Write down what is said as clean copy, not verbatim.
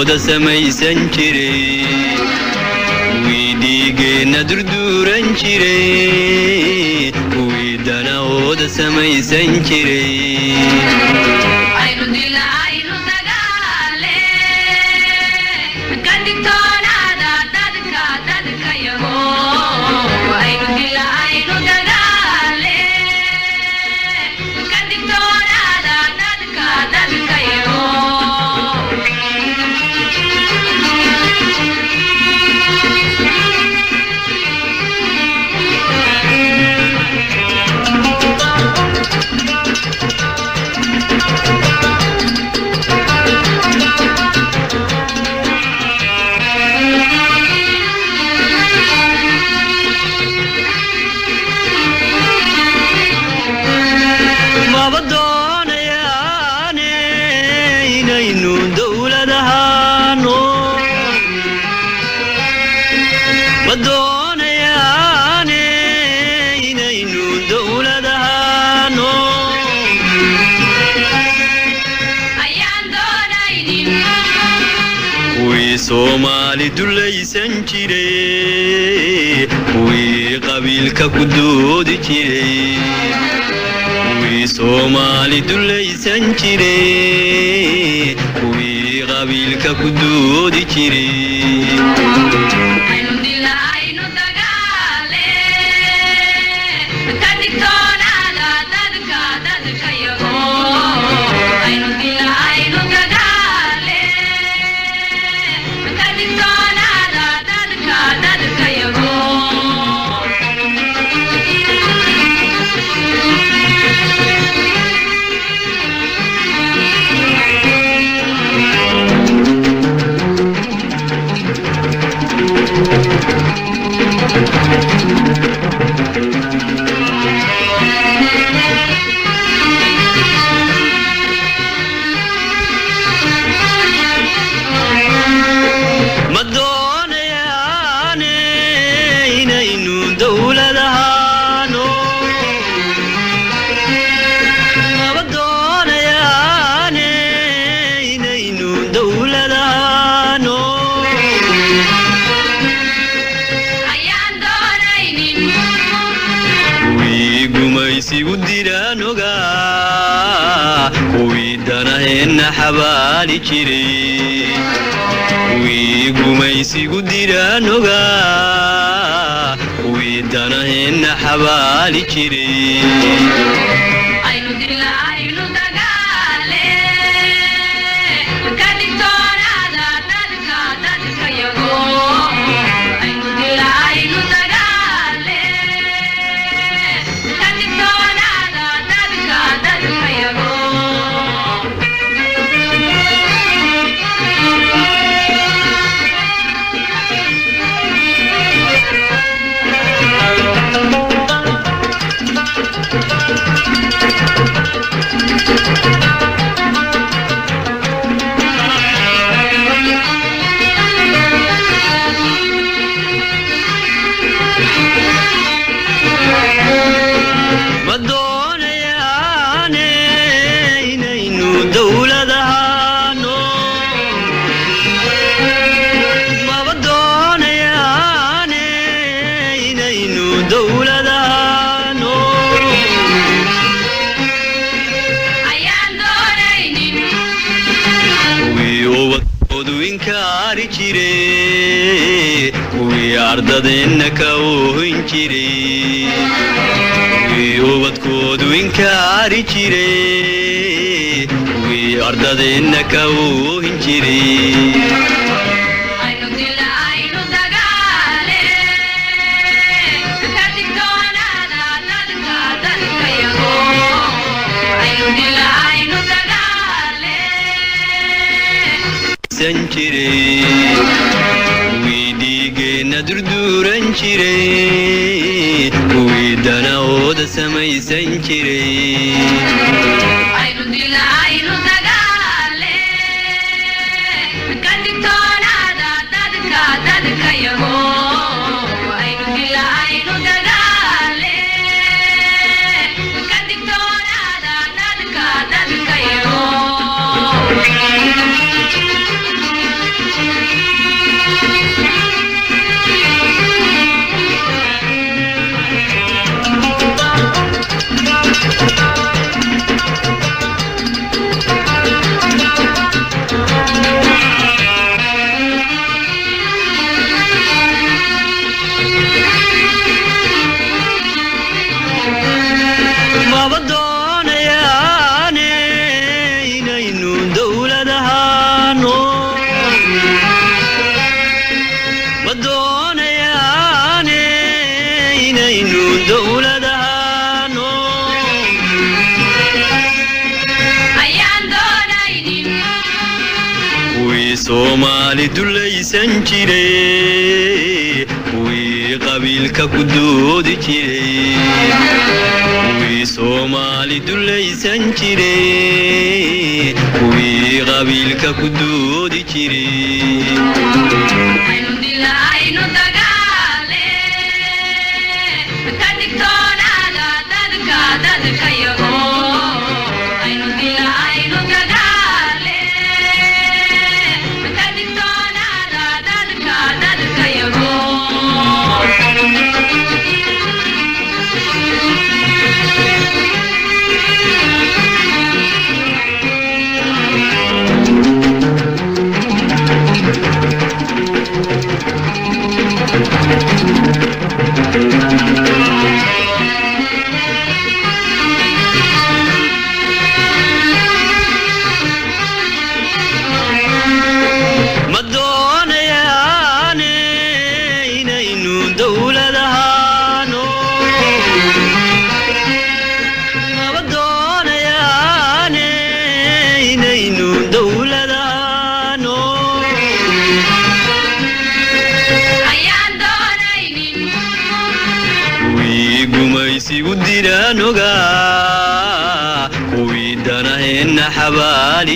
ooda samaysan jiray wiidigeena durduuran jiray wiidana ooda samaysan jiray aynu dila aynu dagaale kadibtoonaada dadka yago aynu dila aynu dagaale kadibtoonaada dadka yago Somali dulaysan jiray wii qabiilka ku doodi jiray wii Somali dulaysan jiray wii qabiilka ku doodi jiray aynu dila aynu dagaale kadibtoonaada dadka yago aynu dila aynu dagaale kadibtoonaada dadka yago حبالي جري ويقوميسيقو ديرانوغا ويدانهن حبالي جري aynu dila aynu dagaale kadibtoonaada dadka yago aynu dila aynu dagaale kadibtoonaada dadka yago ardadeenna oohin jiray wii ubadkoodu inkaari jiray wii ardadeenna oohin jiray aynu dila aynu dagaale kadibtoonaada dadka yago aynu dila aynu dagaale san jiray wiidigeena durduuran jiray wiidana ooda samaysan jiray aynu dila aynu dagaale kadibtoonaada dadka yago aynu dila aynu dagaale kadibtoonaada dadka yago dowladahano ayaan doonaynin kuwii Soomaali dulaysan jiray kuwii qabiilka ku doodi jiray kuwii Soomaali dulaysan jiray kuwii qabiilka ku doodi jiray aynu dila aynu dagaale ka digtoonaada dadka yago aynu dila aynu dagaale ka digtoonaada dadka yago gumaysigu diraan ogaa kuwii danaheenna xabaali